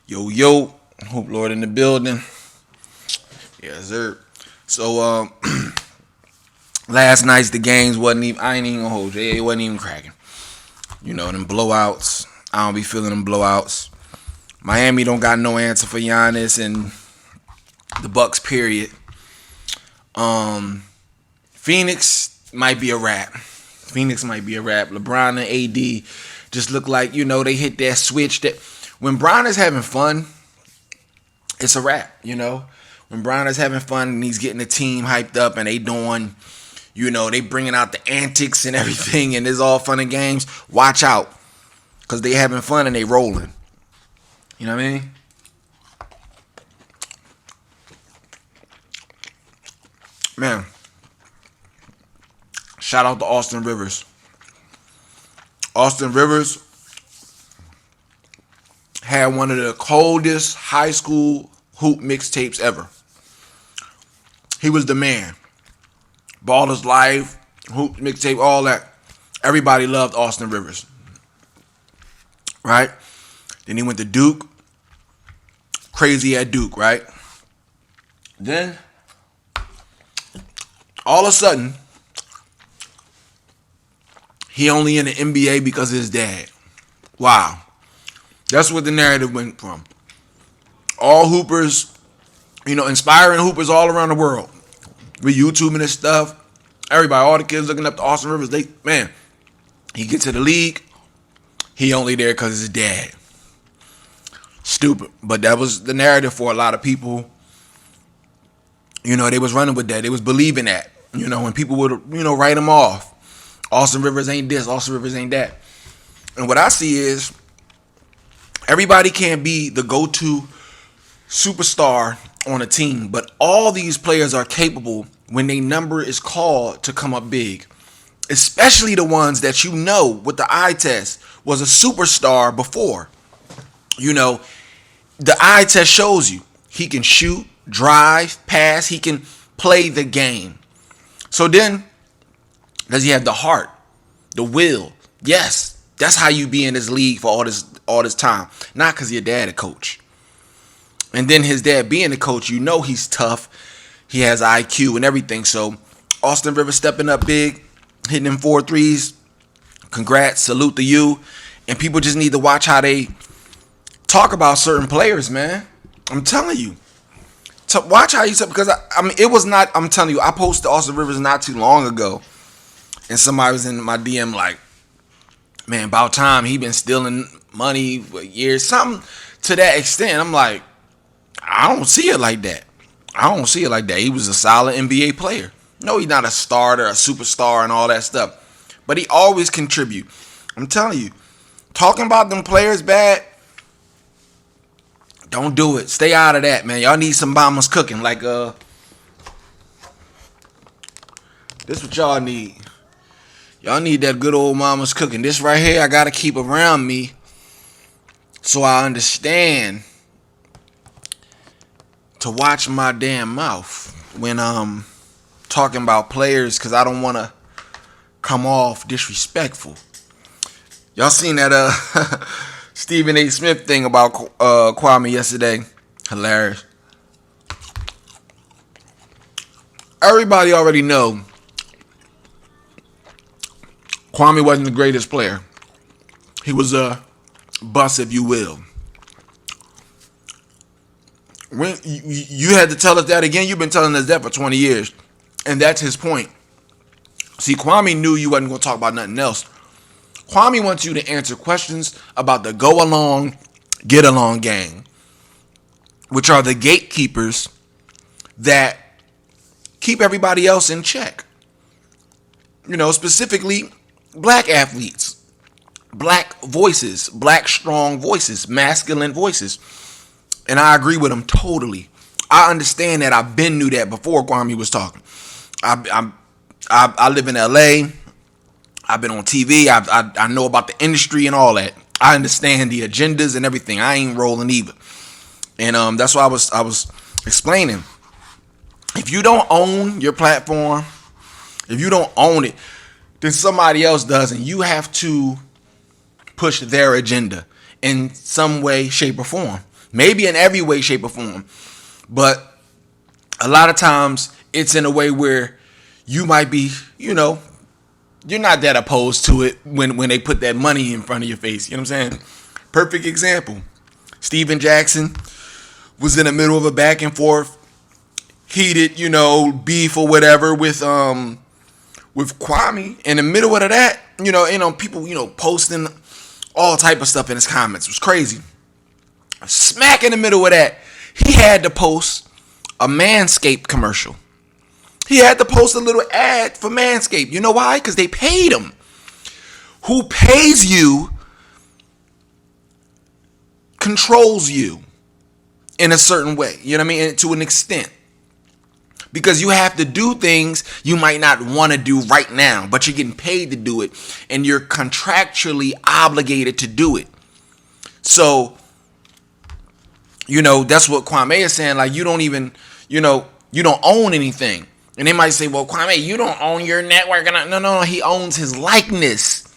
Yo, yo, Hope Lord in the building. Yes, sir. So, last night's the games wasn't even, I ain't even gonna hold you. It wasn't even cracking. You know, them blowouts. I don't be feeling them blowouts. Miami don't got no answer for Giannis and the Bucks, period. Phoenix might be a wrap. Phoenix might be a wrap. LeBron and AD just look like, they hit that switch that when Bron is having fun, it's a wrap, When Bron is having fun and he's getting the team hyped up and they doing, they bringing out the antics and everything and it's all fun and games, watch out. Because they having fun and they rolling. You know what I mean? Man, shout out to Austin Rivers. Austin Rivers had one of the coldest high school hoop mixtapes ever. He was the man. Baller's Life, hoop mixtape, all that. Everybody loved Austin Rivers. Right? Then he went to Duke. Crazy at Duke, right? Then, all of a sudden, he only in the NBA because of his dad. Wow. That's what the narrative went from. All hoopers, inspiring hoopers all around the world. With YouTube and this stuff. Everybody, all the kids looking up to Austin Rivers. He gets to the league. He only there because of his dad. Stupid. But that was the narrative for a lot of people. They was running with that. They was believing that. When people would, write him off. Austin Rivers ain't this. Austin Rivers ain't that. And what I see is everybody can't be the go-to superstar on a team, but all these players are capable when their number is called to come up big. Especially the ones that with the eye test was a superstar before. The eye test shows you he can shoot, drive, pass, he can play the game. So then, does he have the heart, the will? Yes, that's how you be in this league for all this time. Not because your dad a coach. And then his dad being a coach, he's tough. He has IQ and everything. So Austin Rivers stepping up big, hitting them 4 threes. Congrats, salute to you. And people just need to watch how they talk about certain players, man. I'm telling you. To watch how you talk, because it was not, I'm telling you, I posted Austin Rivers not too long ago. And somebody was in my DM like, man, about time, he been stealing money for years. Something to that extent. I'm like, I don't see it like that. He was a solid NBA player. No, he's not a starter, a superstar, and all that stuff. But he always contribute. I'm telling you, talking about them players bad, don't do it. Stay out of that, man. Y'all need some Mommas Cooking. Like, this what y'all need. Y'all need that good old Mommas Cooking. This right here, I gotta keep around me so I understand to watch my damn mouth when talking about players, because I don't want to come off disrespectful. Y'all seen that Stephen A. Smith thing about Kwame yesterday? Hilarious. Everybody already know Kwame wasn't the greatest player. He was a bust, if you will. When you had to tell us that again. You've been telling us that for 20 years. And that's his point. See, Kwame knew you wasn't going to talk about nothing else. Kwame wants you to answer questions about the go along, get along gang, which are the gatekeepers that keep everybody else in check. Specifically black athletes, black voices, black strong voices, masculine voices. And I agree with him totally. I understand that. I've been knew that before Kwame was talking. I live in LA. I've been on TV. I know about the industry and all that. I understand the agendas and everything. I ain't rolling either. And that's why I was explaining. If you don't own your platform, if you don't own it, then somebody else does, and you have to push their agenda in some way, shape, or form. Maybe in every way, shape, or form. But a lot of times it's in a way where you might be, you're not that opposed to it when they put that money in front of your face. You know what I'm saying? Perfect example. Steven Jackson was in the middle of a back and forth, heated, beef or whatever with Kwame. In the middle of that, people, posting all type of stuff in his comments. It was crazy. Smack in the middle of that, he had to post a Manscaped commercial. He had to post a little ad for Manscaped. You know why? Because they paid him. Who pays you controls you in a certain way. You know what I mean? And to an extent. Because you have to do things you might not want to do right now, but you're getting paid to do it, and you're contractually obligated to do it. So, that's what Kwame is saying. Like, you don't even, you don't own anything. And they might say, well, Kwame, you don't own your network. No. He owns his likeness.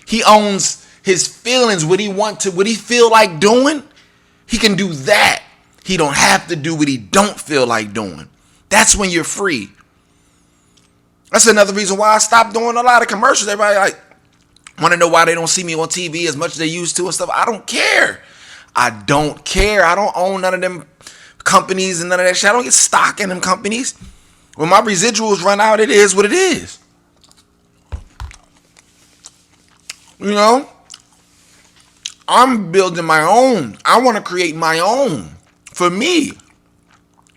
He owns his feelings. What he feel like doing, he can do that. He don't have to do what he don't feel like doing. That's when you're free. That's another reason why I stopped doing a lot of commercials. Everybody want to know why they don't see me on TV as much as they used to and stuff. I don't care. I don't own none of them companies and none of that shit. I don't get stock in them companies. When my residuals run out, it is what it is. I'm building my own. I want to create my own for me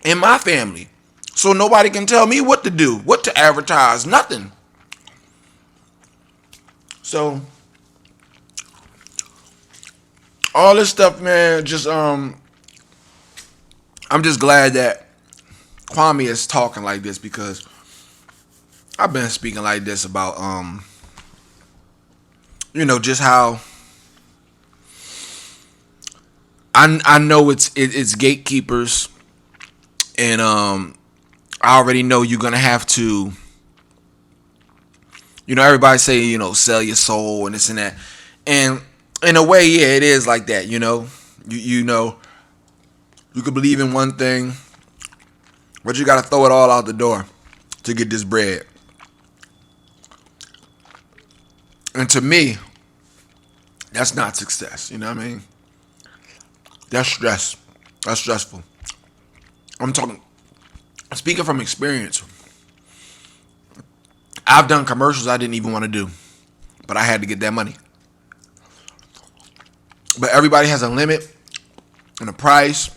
and my family. So nobody can tell me what to do, what to advertise, nothing. So all this stuff, man, just I'm just glad that Kwame is talking like this, because I've been speaking like this about just how I know it's gatekeepers, and I already know you're gonna have to, everybody say, sell your soul and this and that, and in a way, yeah, it is like that. You could believe in one thing, but you got to throw it all out the door to get this bread. And to me, that's not success. You know what I mean? That's stress. That's stressful. I'm speaking from experience. I've done commercials I didn't even want to do, but I had to get that money. But everybody has a limit and a price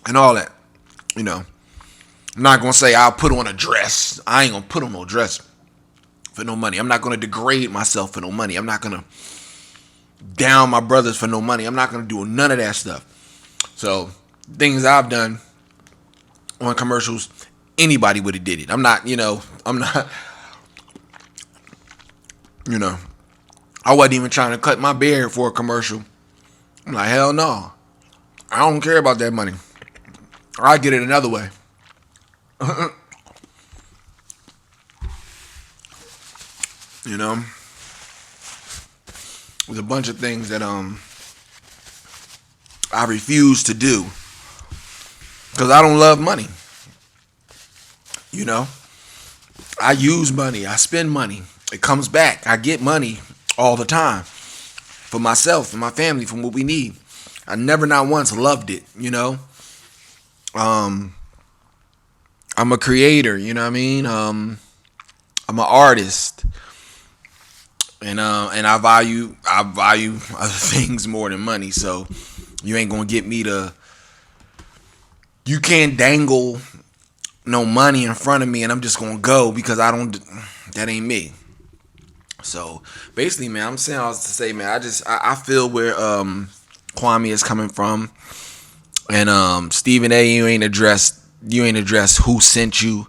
and all that. I'm not going to say I'll put on a dress. I ain't going to put on no dress for no money. I'm not going to degrade myself for no money. I'm not going to down my brothers for no money. I'm not going to do none of that stuff. So, things I've done on commercials, anybody would have did it. I'm not, I wasn't even trying to cut my beard for a commercial. I'm like, hell no. I don't care about that money. I'll get it another way. There's a bunch of things that I refuse to do because I don't love money. I use money. I spend money. It comes back. I get money all the time for myself and my family, from what we need. I never not once loved it. I'm a creator, you know what I mean? I'm an artist. And I value other things more than money. So you ain't gonna get me to, you can't dangle no money in front of me and I'm just gonna go, because that ain't me. So basically, man, I'm saying all this to say, man, I feel where Kwame is coming from. And Stephen A, you ain't addressed who sent you,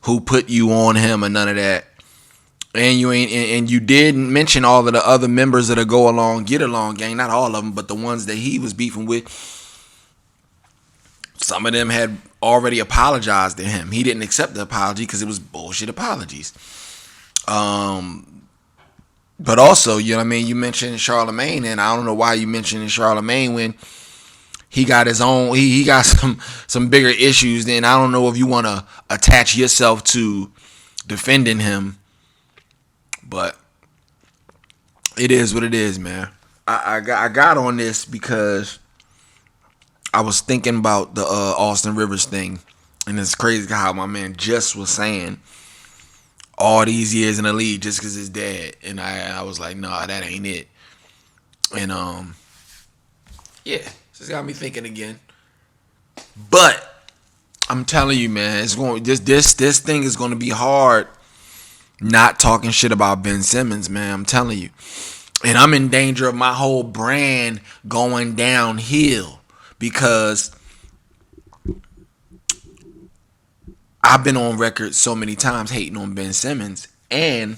who put you on him, and none of that. And you did mention all of the other members of the Go Along Get Along gang. Not all of them, but the ones that he was beefing with. Some of them had already apologized to him. He didn't accept the apology because it was bullshit apologies. But also, you mentioned Charlemagne, and I don't know why you mentioned Charlemagne when he got his own. He got some bigger issues. Then I don't know if you want to attach yourself to defending him, but it is what it is, man. I got on this because I was thinking about the Austin Rivers thing, and it's crazy how my man just was saying all these years in the league just because his dad, and I was like, nah, that ain't it. And yeah, just got me thinking again. But I'm telling you, man, it's going this thing is going to be hard. Not talking shit about Ben Simmons, man. I'm telling you, and I'm in danger of my whole brand going downhill because I've been on record so many times hating on Ben Simmons, and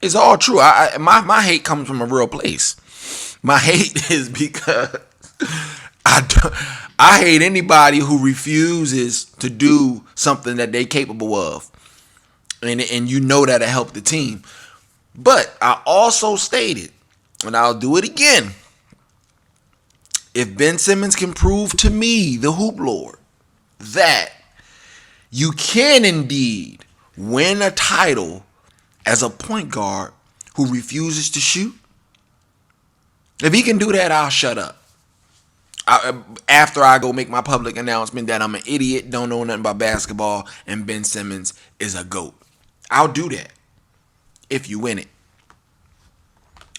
it's all true. My hate comes from a real place. My hate is because I hate anybody who refuses to do something that they're capable of, and you know that'll help the team. But I also stated, and I'll do it again, if Ben Simmons can prove to me, the Hoop Lord, that you can indeed win a title as a point guard who refuses to shoot, if he can do that, I'll shut up. After I go make my public announcement that I'm an idiot, don't know nothing about basketball, and Ben Simmons is a GOAT. I'll do that if you win it.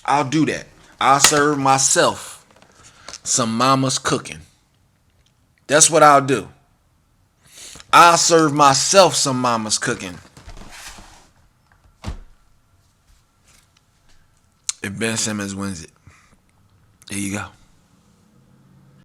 I'll do that. I'll serve myself some Mommas Cooking. That's what I'll do. I'll serve myself some Mommas Cooking if Ben Simmons wins it. There you go.